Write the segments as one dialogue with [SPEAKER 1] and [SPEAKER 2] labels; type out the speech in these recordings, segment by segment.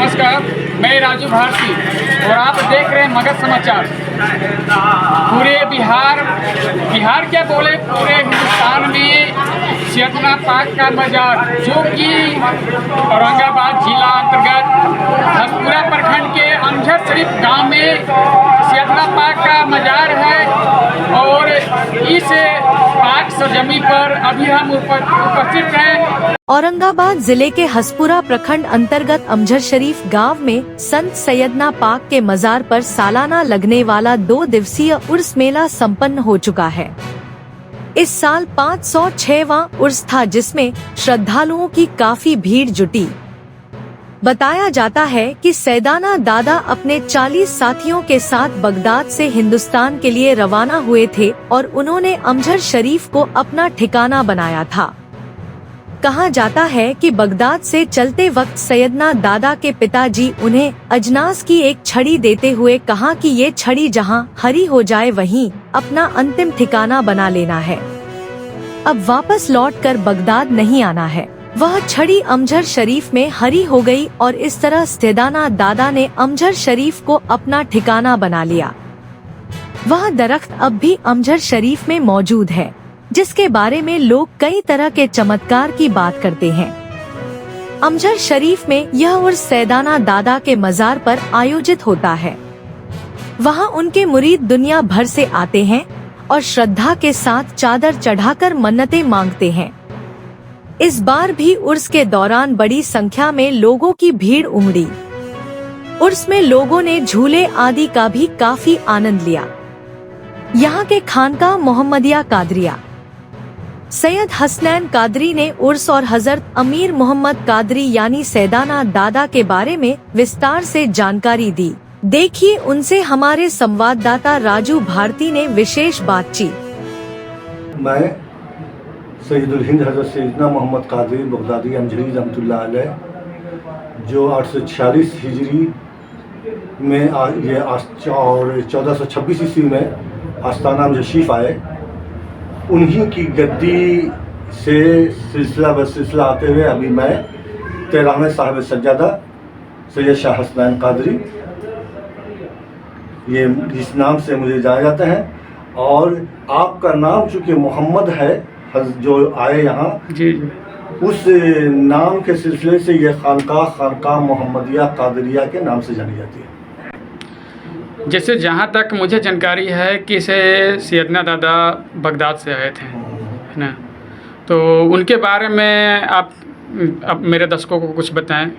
[SPEAKER 1] नमस्कार, मैं राजू भारती और आप देख रहे हैं मगध समाचार। पूरे बिहार क्या बोले, पूरे हिंदुस्तान में सैयदना पाक का मज़ार, जो कि औरंगाबाद जिला अंतर्गत हसपुरा प्रखंड के अमझर शरीफ गांव में सैयदना पाक का मज़ार है। और इस पाक सरजमी पर अभी हम उपस्थित हैं।
[SPEAKER 2] औरंगाबाद जिले के हसपुरा प्रखंड अंतर्गत अमझर शरीफ गांव में संत सैयदना पाक के मजार पर सालाना लगने वाला 2 दिवसीय उर्स मेला संपन्न हो चुका है। इस साल 506वां उर्स था, जिसमें श्रद्धालुओं की काफी भीड़ जुटी। बताया जाता है कि सैयदना दादा अपने 40 साथियों के साथ बगदाद से हिंदुस्तान के लिए रवाना हुए थे और उन्होंने अमझर शरीफ को अपना ठिकाना बनाया था। कहा जाता है कि बगदाद से चलते वक्त सैयदना दादा के पिताजी उन्हें अजनास की एक छड़ी देते हुए कहा कि ये छड़ी जहां हरी हो जाए वहीं अपना अंतिम ठिकाना बना लेना है, अब वापस लौटकर बगदाद नहीं आना है। वह छड़ी अमझर शरीफ में हरी हो गई और इस तरह सैयदना दादा ने अमझर शरीफ को अपना ठिकाना बना लिया। वह दरख्त अब भी अमझर शरीफ में मौजूद है, जिसके बारे में लोग कई तरह के चमत्कार की बात करते हैं। अमझर शरीफ में यह उर्स सैयदना दादा के मजार पर आयोजित होता है। वहां उनके मुरीद दुनिया भर से आते हैं और श्रद्धा के साथ चादर चढ़ाकर मन्नतें मांगते हैं। इस बार भी उर्स के दौरान बड़ी संख्या में लोगों की भीड़ उमड़ी। उर्स में लोगों ने झूले आदि का भी काफी आनंद लिया। यहाँ के खानका मोहम्मदिया कादरिया सैयद हसनैन कादरी ने उर्स और हजरत अमीर मोहम्मद कादरी यानी सैयदना दादा के बारे में विस्तार से जानकारी दी। देखिए उनसे हमारे संवाददाता राजू भारती ने विशेष बातचीत।
[SPEAKER 3] मैं सैयदुल हिंद हजरत सैयदना मोहम्मद कादरी बगदादी अमझरी रहमतुल्लाह अलैह, जो 846 हिजरी में ये और 1426 ईस्वी में आस्ताना अमझर शरीफ आए, उन्हीं की गद्दी से सिलसिला ब सिलसिला आते हुए अभी मैं 13वें साहिब सज्जादा सैयद शाह हसनैन कादरी, ये जिस नाम से मुझे जाना जाता है। और आपका नाम चूँकि मोहम्मद है, जो आए यहाँ
[SPEAKER 1] जी,
[SPEAKER 3] उस नाम के सिलसिले से ये खानका मोहम्मदिया कादरिया के नाम से जानी जाती है।
[SPEAKER 1] जैसे जहाँ तक मुझे जानकारी है कि सैयदना दादा बगदाद से आए थे, है ना, तो उनके बारे में आप मेरे दर्शकों को कुछ बताएं।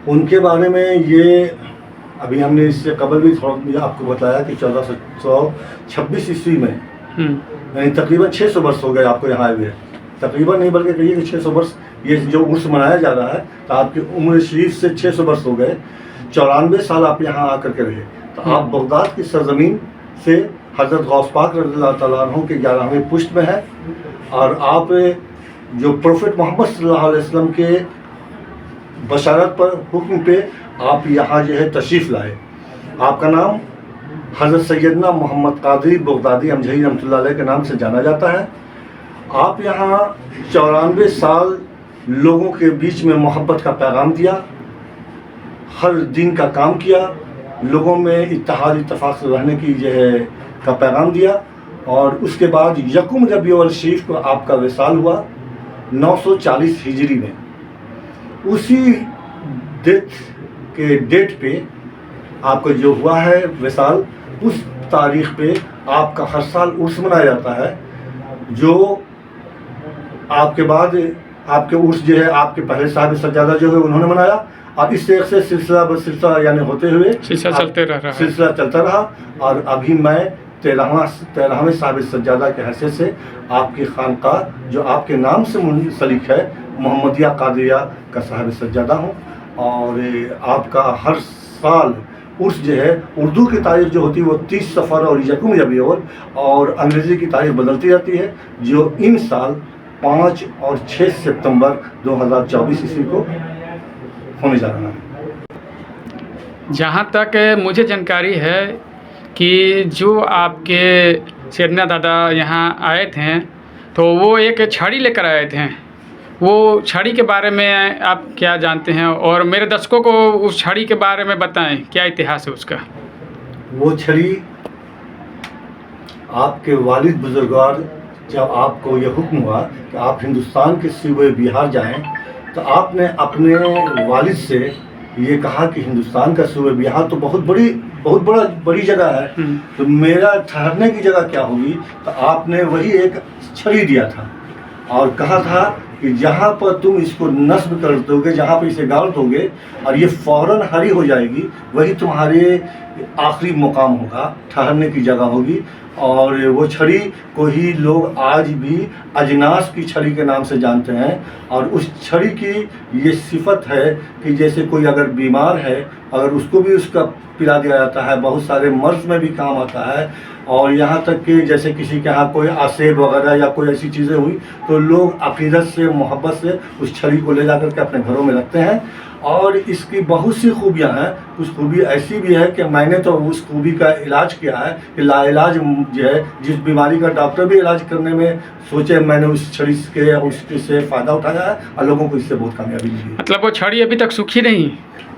[SPEAKER 3] उनके बारे में ये अभी हमने इससे कबल भी थोड़ा आपको बताया कि 1426 ईस्वी में, यानी तकरीबन 600 वर्ष हो गए आपको यहाँ आए हुए। तकरीबन नहीं बल्कि कहिए कि 600 वर्ष ये जो उर्स मनाया जा रहा है, तो आपकी उम्र शरीफ से 600 वर्ष हो गए। 94 साल आप यहाँ आकर के रहे, तो आप बगदाद की सरजमीन से हज़रत गौस पाक रज़ियल्लाहु तआला अन्हु के 11वें पुष्ट में है। और आप जो प्रोफेट मोहम्मद सल्लल्लाहु अलैहि वसल्लम के बशारत पर हुक्म पे आप यहाँ जो है तशरीफ़ लाए। आपका नाम हज़रत सैयदना मोहम्मद कादरी बगदादी अमझरी रहमतुल्लाह अलैह के नाम से जाना जाता है। आप यहाँ 94 साल लोगों के बीच में मोहब्बत का पैगाम दिया, हर दिन का काम किया, लोगों में इत्तेहाद इत्तफाक से रहने की जो है का पैगाम दिया। और उसके बाद यकुम रबीउल शरीफ को आपका विसाल हुआ 940 हिजरी में। उसी डेट पे आपका जो हुआ है विसाल, उस तारीख पे आपका हर साल उर्स मनाया जाता है। जो आपके बाद आपके उर्स जो है आपके पहले साहिब सज्जादा जो है उन्होंने मनाया, और इस एक से सिलसिला ब सिलसिला यानी होते हुए सिलसिला चलता रहा। और अभी मैं 13वें साहिब सज्जादा के हैसियत से आपकी खानका जो आपके नाम से मुंसलिक है मोहम्मदिया कादरिया का साहिब सज्जादा हूँ। और आपका हर साल उर्स जो है, उर्दू की तारीख जो होती है वो 30 सफ़र और यकुम रबीउल, और अंग्रेज़ी की तारीख बदलती रहती है, जो इन साल 5 और 6 सितंबर 2024 ईस्वी को होने जा रहा है।
[SPEAKER 1] जहाँ तक मुझे जानकारी है कि जो आपके सैयदना दादा यहाँ आए थे, तो वो एक छड़ी लेकर आए थे। वो छड़ी के बारे में आप क्या जानते हैं, और मेरे दर्शकों को उस छड़ी के बारे में बताएं, क्या इतिहास है उसका।
[SPEAKER 3] वो छड़ी आपके वालिद बुजुर्गार, जब आपको ये हुक्म हुआ कि आप हिंदुस्तान के सूबे बिहार जाएं, तो आपने अपने वालिद से ये कहा कि हिंदुस्तान का सूबे बिहार तो बहुत बड़ी जगह है, तो मेरा ठहरने की जगह क्या होगी। तो आपने वही एक छड़ी दिया था और कहा था कि जहाँ पर तुम इसको नस्ब कर दोगे, जहाँ पर इसे गाड़ दोगे और ये फ़ौरन हरी हो जाएगी, वही तुम्हारे आखिरी मुकाम होगा, ठहरने की जगह होगी। और वो छड़ी को ही लोग आज भी अजनास की छड़ी के नाम से जानते हैं। और उस छड़ी की ये सिफत है कि जैसे कोई अगर बीमार है, अगर उसको भी उसका पिला दिया जाता है, बहुत सारे मर्ज में भी काम आता है। और यहाँ तक कि जैसे किसी के यहाँ कोई आसेब वगैरह या कोई ऐसी चीज़ें हुई तो लोग अकीदत से, मोहब्बत से उस छड़ी को ले जा कर के अपने घरों में रखते हैं। और इसकी बहुत सी खूबियाँ हैं। कुछ खूबी ऐसी भी है कि मैंने तो उस खूबी का इलाज किया है कि लाइलाज जो है, जिस बीमारी का डॉक्टर भी इलाज करने में सोचे, मैंने उस छड़ी के उससे फ़ायदा उठाया है और लोगों को इससे बहुत कामयाबी मिली है।
[SPEAKER 1] मतलब वो छड़ी अभी तक सूखी नहीं?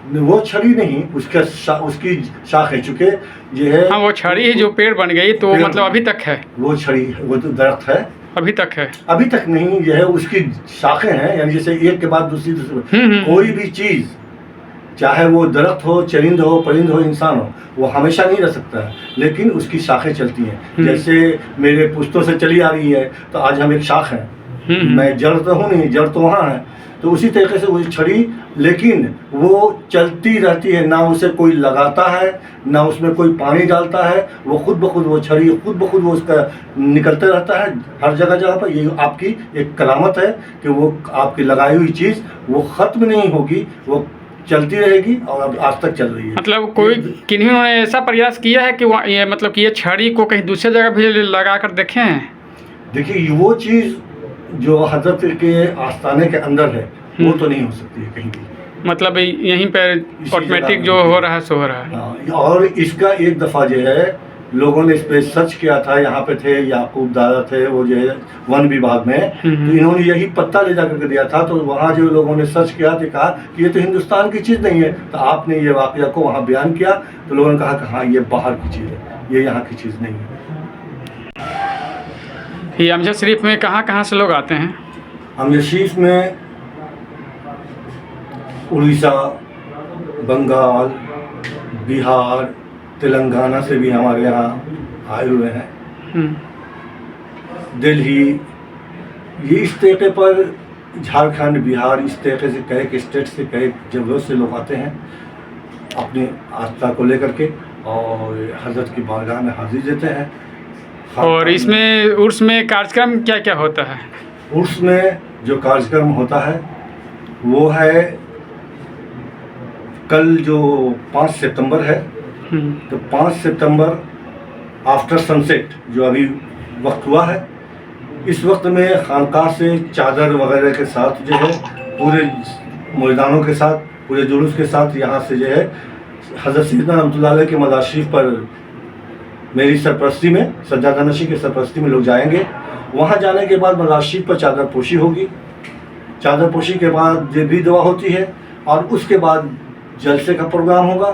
[SPEAKER 3] वो छड़ी नहीं, उसकी शाखें, चुके जो है।
[SPEAKER 1] हाँ, वो छड़ी ही जो पेड़ बन गई, तो मतलब अभी तक है
[SPEAKER 3] वो छड़ी, वो तो दरख्त है,
[SPEAKER 1] अभी तक है।
[SPEAKER 3] अभी तक नहीं, जो है उसकी शाखें हैं, यानी जैसे एक के बाद दूसरी कोई भी चीज़, चाहे वो दरख्त हो, चरिंद हो, परिंद हो, इंसान हो, वो हमेशा नहीं रह सकता है, लेकिन उसकी शाखें चलती हैं। जैसे मेरे पुश्तों से चली आ रही है, तो आज हम एक शाख हैं, मैं जड़ तो हूँ नहीं, जड़ तो वहाँ है। तो उसी तरीके से वो छड़ी, लेकिन वो चलती रहती है, ना उसे कोई लगाता है, ना उसमें कोई पानी डालता है, वो खुद ब खुद वो छड़ी खुद ब खुद वो उसका निकलते रहता है हर जगह पर। ये आपकी एक करामत है कि वो आपकी लगाई हुई चीज़ वो ख़त्म नहीं होगी, वो चलती रहेगी और अब आज तक चल रही है।
[SPEAKER 1] मतलब कोई किन्हीं ने ऐसा प्रयास किया है कि ये मतलब कि ये छड़ी को कहीं दूसरी जगह भी लगा कर देखें हैं?
[SPEAKER 3] देखिए, वो चीज़ जो हजरत के आस्थाने के अंदर है वो तो नहीं हो सकती है कहीं भी।
[SPEAKER 1] मतलब यहीं पर ऑटोमेटिक जो हो रहा है सो हो रहा है।
[SPEAKER 3] हाँ, और इसका एक दफ़ा जो है लोगों ने इस पर सर्च किया था, यहाँ पे थे याकूब दादा थे, वो जो है वन विभाग में, तो इन्होंने यही पत्ता ले जा करके दिया था। तो वहाँ जो लोगों ने सर्च किया तो कहा कि ये तो हिंदुस्तान की चीज़ नहीं है। तो आपने ये वाक़या को वहाँ बयान किया तो लोगों ने कहा कि हाँ, ये बाहर की चीज़ है, ये यहाँ की चीज़ नहीं है।
[SPEAKER 1] ये अमजद शरीफ में कहाँ से लोग आते हैं?
[SPEAKER 3] अमजद शरीफ में उड़ीसा, बंगाल, बिहार, तेलंगाना से भी हमारे यहाँ आए हुए हैं, दिल्ली, ये इस तरीके पर झारखंड, बिहार, इस तरीके से कई स्टेट से, कई जगहों से लोग आते हैं अपनी आस्था को लेकर के और हजरत की बारगाह में हाजिर देते हैं।
[SPEAKER 1] और इसमें उर्स में कार्यक्रम क्या क्या होता है?
[SPEAKER 3] उर्स में जो कार्यक्रम होता है वो है कल जो 5 सितंबर है, तो 5 सितंबर आफ्टर सनसेट जो अभी वक्त हुआ है, इस वक्त में खानकाह से चादर वगैरह के साथ जो है पूरे मैदानों के साथ, पूरे जुलूस के साथ यहाँ से जो है हज़रत सैयदना रहमतुल्लाह अलैह के मज़ार शरीफ पर मेरी सरपरस्ती में, सज्जादा नशी की सरपरस्ती में लोग जाएंगे। वहाँ जाने के बाद मज़ार शरीफ पर चादर पोशी होगी। चादर पोशी के बाद जो भी दुआ होती है और उसके बाद जलसे का प्रोग्राम होगा।